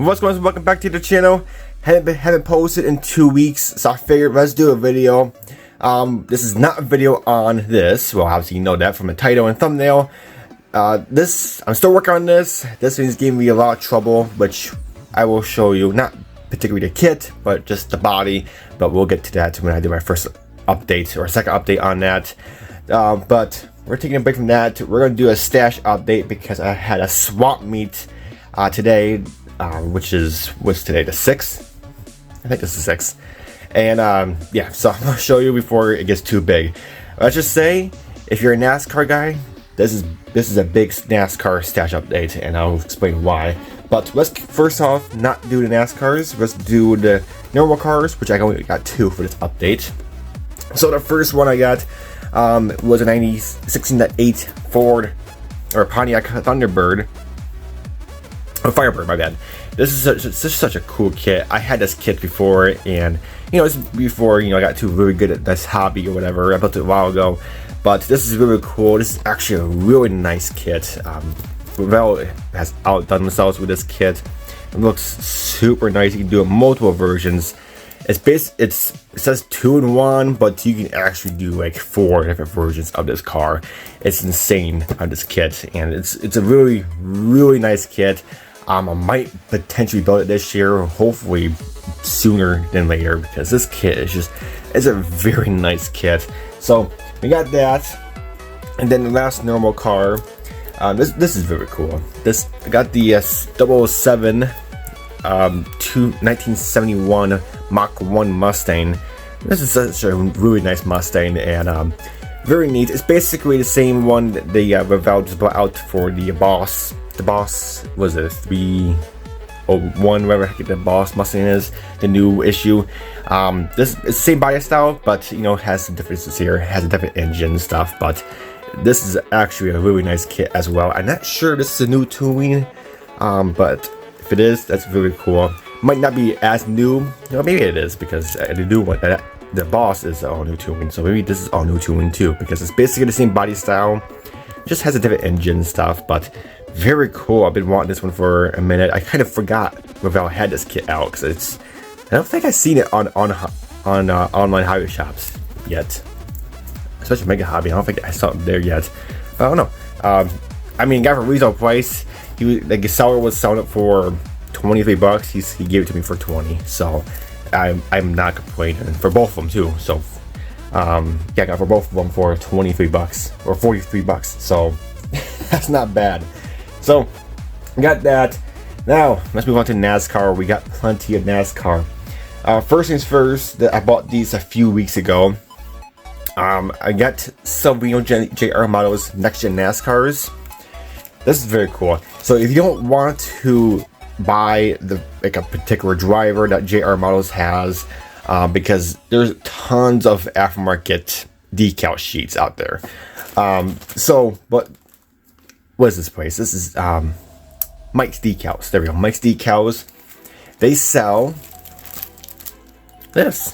What's going on? Welcome back to the channel. Haven't posted in 2 weeks, so I figured let's do a video. This is not a video on this. Well, obviously you know that from the title and thumbnail. I'm still working on this. This thing's giving me a lot of trouble, which I will show you. Not particularly the kit, but just the body. But we'll get to that when I do my first update or second update on that. But we're taking a break from that. We're gonna do a stash update because I had a swap meet today. What's today, the 6th? I think this is the 6th. And yeah, so I'm gonna show you before it gets too big. Let's just say, if you're a NASCAR guy, this is a big NASCAR stash update, and I'll explain why. But let's first off not do the NASCARs. Let's do the normal cars, which I only got 2 for this update. So the first one I got was a 16.8 Ford or Pontiac Thunderbird. Oh, Firebird, my bad. This is such a cool kit. I had this kit before, and it's before I got too really good at this hobby or whatever. I built it a while ago, but this is really cool. This is actually a really nice kit. Revell has outdone themselves with this kit. It looks super nice. You can do it multiple versions. It says 2-in-1, but you can actually do like 4 different versions of this car. It's insane on this kit, and it's a really nice kit. I might potentially build it this year, hopefully sooner than later, because this kit is a very nice kit. So we got that, and then the last normal car. This is very cool. I got the 007 1971 Mach 1 Mustang. This is such a really nice Mustang, and very neat. It's basically the same one that the Revell just brought out for the Boss. The Boss was a 301, whatever the Boss Mustang is, the new issue. This is the same body style, but has some differences here. It has a different engine and stuff, but this is actually a really nice kit as well. I'm not sure this is a new tuning, but if it is, that's really cool. Might not be as new, maybe it is, because the new one, the Boss is all new tuning, so maybe this is all new tuning too, because it's basically the same body style, just has a different engine and stuff, but very cool. I've been wanting this one for a minute. I kind of forgot Revell had this kit out, because I don't think I've seen it on online hobby shops yet, especially Mega Hobby. I don't think I saw it there yet. I don't know. I mean, got for retail price. The seller was selling it for $23. He gave it to me for 20, so I'm not complaining, for both of them too. So yeah, I got for both of them for $23 or $43, so that's not bad. So got that. Now let's move on to NASCAR. We got plenty of NASCAR. First things first, I bought these a few weeks ago. I got Silvino JR models next gen NASCARs. This is very cool. So if you don't want to buy a particular driver that JR Models has, because there's tons of aftermarket decal sheets out there. What is this place? This is Mike's Decals. There we go. Mike's Decals. They sell this.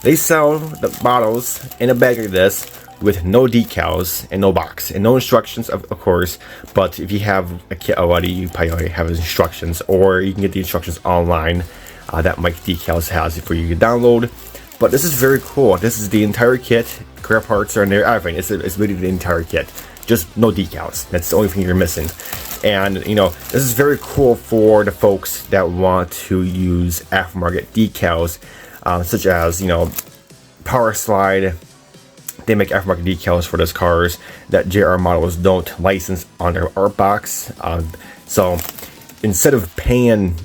They sell the bottles in a bag like this, with no decals and no box and no instructions, of course. But if you have a kit already, you probably already have instructions, or you can get the instructions online that Mike Decals has for you to download. But this is very cool. This is the entire kit. Clear parts are in there. Everything. It's really the entire kit. Just no decals. That's the only thing you're missing. And this is very cool for the folks that want to use aftermarket decals, such as Power Slide. They make aftermarket decals for those cars that JR Models don't license on their art box. So instead of paying,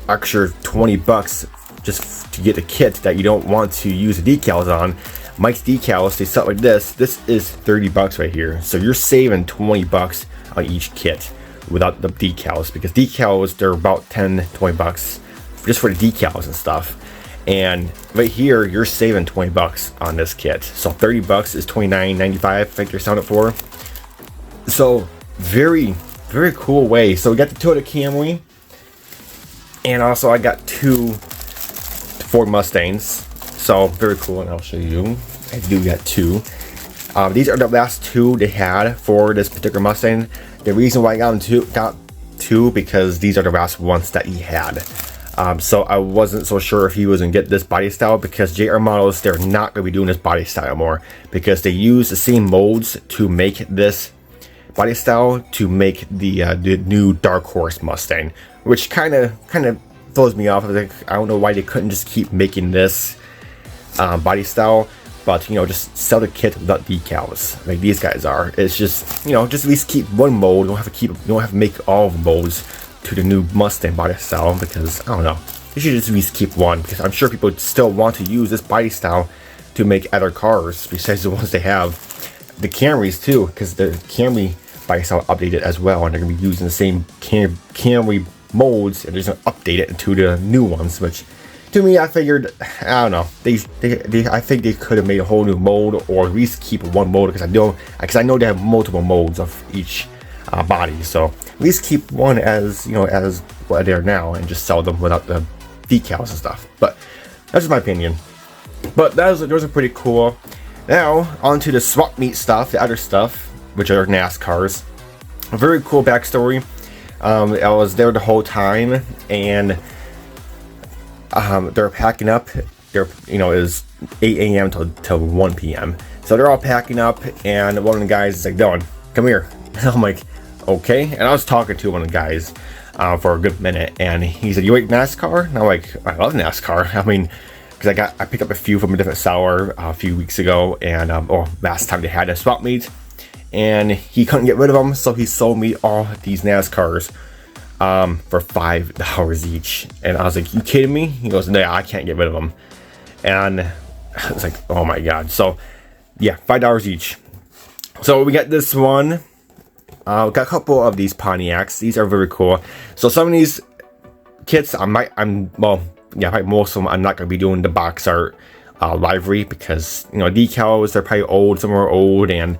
extra $20 just to get a kit that you don't want to use the decals on, Mike's Decals, they sell it like this. This is $30 right here. So you're saving $20 on each kit without the decals, because decals, they're about $10-20 just for the decals and stuff. And right here, you're saving $20 on this kit. So $30 is $29.95. I think they're selling it for. So very cool way. So we got the Toyota Camry, and also I got 2 Ford Mustangs. So very cool, and I'll show you. I do got 2. These are the last 2 they had for this particular Mustang. The reason why I got too, because these are the last ones that he had. So I wasn't so sure if he was gonna get this body style, because JR models, they're not gonna be doing this body style more, because they use the same molds to make this body style to make the new Dark Horse Mustang, which kind of throws me off. I don't know why they couldn't just keep making this body style, but you know, just sell the kit without decals like these guys are. It's just, you know, just at least keep one mold. You don't have to make all the molds to the new Mustang body style, because I don't know, you should just at least keep one, because I'm sure people still want to use this body style to make other cars besides the ones they have. The Camrys too, because the Camry body style updated as well, and they're gonna be using the same Camry molds, and they're just gonna update it into the new ones, which to me, I figured, I don't know, I think they could have made a whole new mold, or at least keep one mold, because I know they have multiple molds of each body. So at least keep one as, you know, as what they are now, and just sell them without the decals and stuff. But that's just my opinion. But those are pretty cool. Now onto the swap meet stuff, the other stuff, which are NASCARs. A very cool backstory. I was there the whole time, and they're packing up. You know, it was 8 a.m. till 1 p.m. So they're all packing up, and one of the guys is like, "Dylan, come here." And I'm like, "Okay." And I was talking to one of the guys for a good minute, and he said, "You like NASCAR?" And I'm like, "I love NASCAR." I mean, because I picked up a few from a different seller a few weeks ago, and last time they had a swap meet, and he couldn't get rid of them, so he sold me all these NASCARs for $5 each. And I was like, "You kidding me?" He goes, "No, I can't get rid of them." And I was like, "Oh my god." So yeah, $5 each. So we got this one. Got a couple of these Pontiacs. These are very cool. So some of these kits, probably most of them I'm not gonna be doing the box art livery, because you know, decals, they're probably old, some are old, and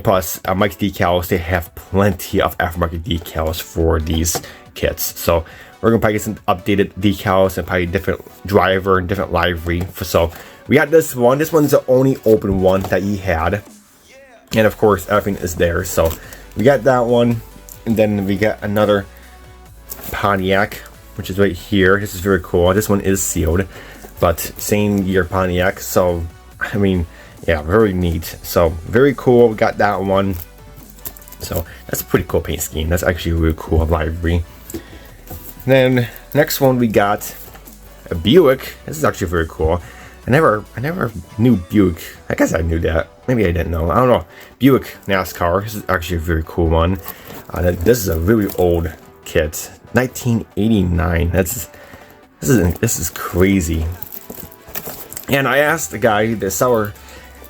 plus Mike's decals, they have plenty of aftermarket decals for these kits. So we're gonna probably get some updated decals and probably different driver and different livery. So we got this one. This one's the only open one that he had, and of course everything is there. So we got that one, and then we got another Pontiac, which is right here. This is very cool. This one is sealed, but same year Pontiac. So I mean, yeah, very neat. So very cool. We got that one. So that's a pretty cool paint scheme. That's actually a really cool livery. Then next one we got a Buick. This is actually very cool. I never knew Buick. I guess I knew that. Maybe I didn't know. I don't know. Buick NASCAR. This is actually a very cool one. This is a really old kit. 1989. This is crazy. And I asked the guy, the seller,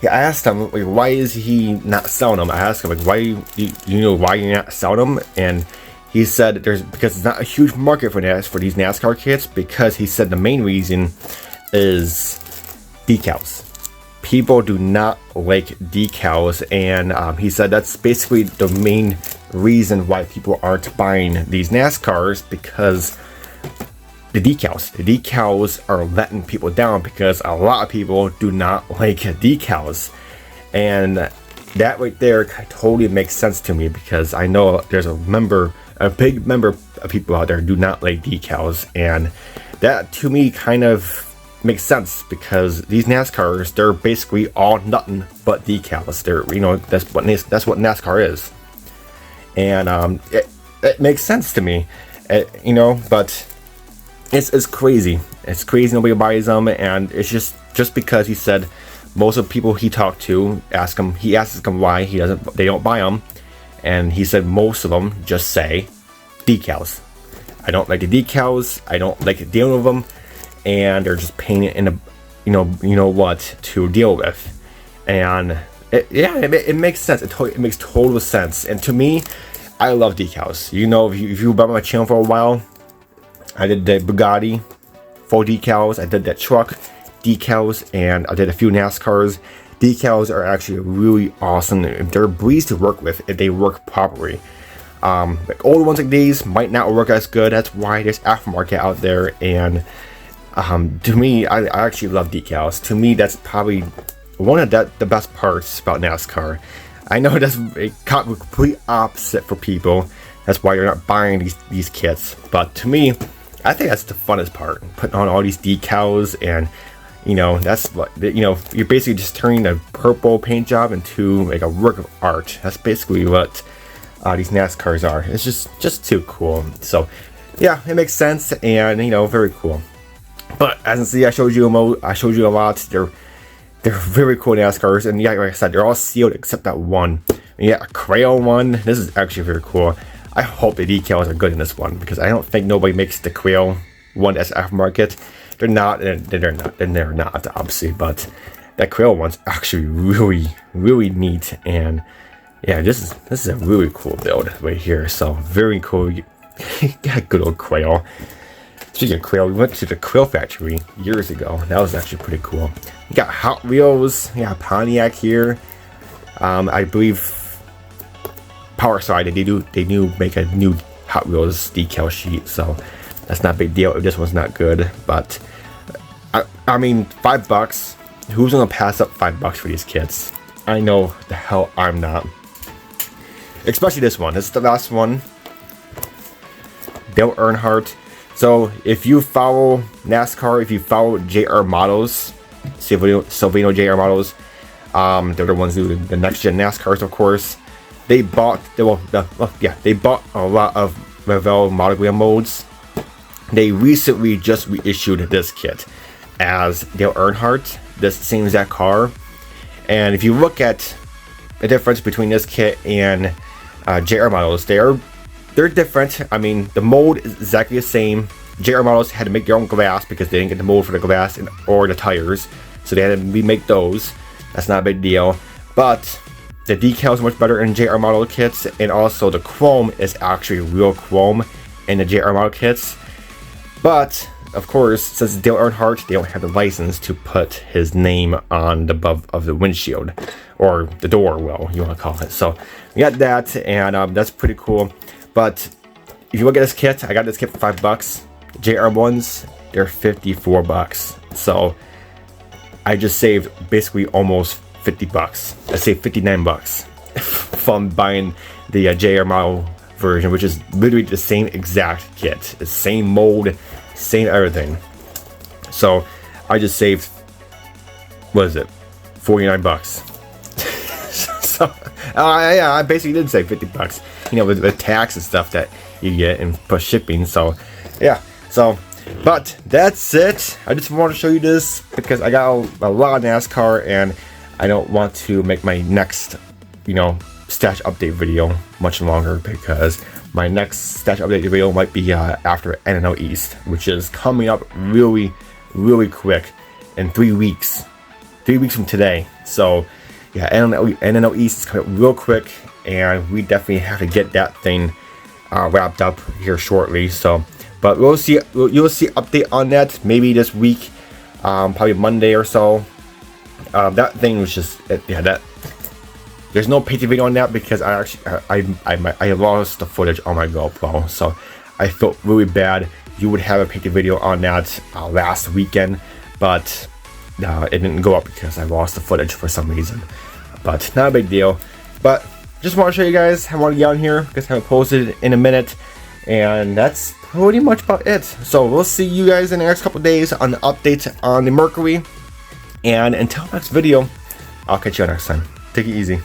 I asked him, like, why is he not selling them? I asked him, like, why you know why you're not selling them? And he said because it's not a huge market for these NASCAR kits, because he said the main reason is decals. People do not like decals, and he said that's basically the main reason why people aren't buying these NASCARs, because the decals are letting people down, because a lot of people do not like decals. And that right there totally makes sense to me, because I know there's a big member of people out there who do not like decals, and that to me kind of makes sense, because these NASCARs, they're basically all nothing but decals. They're, you know, that's what NASCAR is, and it makes sense to me, you know. But it's crazy. It's crazy nobody buys them, and it's just because he said most of the people he talked to he asks them why they don't buy them, and he said most of them just say decals. I don't like the decals. I don't like dealing with them, and they're just painted in a you know what to deal with. And it makes sense. It makes total sense. And to me, I love decals. You know, if you been on my channel for a while, I did the Bugatti full decals. I did that truck decals, and I did a few NASCARs. Decals are actually really awesome. They're a breeze to work with if they work properly. Like older ones like these might not work as good. That's why there's aftermarket out there. And to me, I actually love decals. To me, that's probably one of the best parts about NASCAR. I know it doesn't, it can't be complete opposite for people. That's why you're not buying these kits. But to me, I think that's the funnest part, putting on all these decals, and you know, that's what, you know, you're basically just turning a purple paint job into like a work of art. That's basically what these NASCARs are. It's just too cool. So yeah, it makes sense, and you know, very cool. But as you see, I showed you a lot. They're very cool NASCARs, and yeah, like I said, they're all sealed except that one. And yeah, a Quail one. This is actually very cool. I hope the decals are good in this one, because I don't think nobody makes the Quail one that's aftermarket. They're not, obviously, but that Quail one's actually really neat, and yeah, this is a really cool build right here. So very cool. Yeah, good old Quail. Speaking of Quail, we went to the Quail factory years ago. That was actually pretty cool. You got Hot Wheels, yeah, Pontiac here. I believe Power Side, they do make a new Hot Wheels decal sheet, so that's not a big deal if this one's not good. But I mean, $5. Who's gonna pass up $5 for these kits? I know the hell I'm not. Especially this one. This is the last one. Dale Earnhardt. So if you follow NASCAR, if you follow JR Models, Silvino JR Models, they're the ones who do the next gen NASCARs, of course. They bought they bought a lot of Revell monogram molds. They recently just reissued this kit as Dale Earnhardt, this same exact car. And if you look at the difference between this kit and JR Models, they're different. I mean, the mold is exactly the same. JR Models had to make their own glass because they didn't get the mold for the glass or the tires, so they had to remake those. That's not a big deal. But the decals are much better in JR Model kits, and also the chrome is actually real chrome in the JR Model kits. But of course, since Dale Earnhardt, they don't have the license to put his name on the above of the windshield, or the door, well, you want to call it. So we got that, and that's pretty cool. But if you look at this kit, I got this kit for $5. JR ones, they're $54. So I just saved basically almost $50. I saved $59 from buying the JR Model version, which is literally the same exact kit, the same mold, same everything. So I just saved, what is it, $49. So yeah, I basically did save $50, you know, with the tax and stuff that you get and plus shipping. So yeah, so but that's it. I just want to show you this because I got a lot of NASCAR, and I don't want to make my next, you know, stash update video much longer, because my next stash update video might be after N.Y.S, which is coming up really quick in 3 weeks. 3 weeks from today. So yeah, N.Y.S is coming up real quick, and we definitely have to get that thing wrapped up here shortly. So, but you'll see update on that maybe this week, probably Monday or so. That thing was just, yeah, that there's no painting video on that because I actually I lost the footage on my GoPro, so I felt really bad. You would have a painting video on that last weekend, but it didn't go up because I lost the footage for some reason. But not a big deal. But just want to show you guys. I want to get on here because I haven't posted in a minute, and that's pretty much about it. So we'll see you guys in the next couple days on the update on the Mercury. And until next video, I'll catch you next time. Take it easy.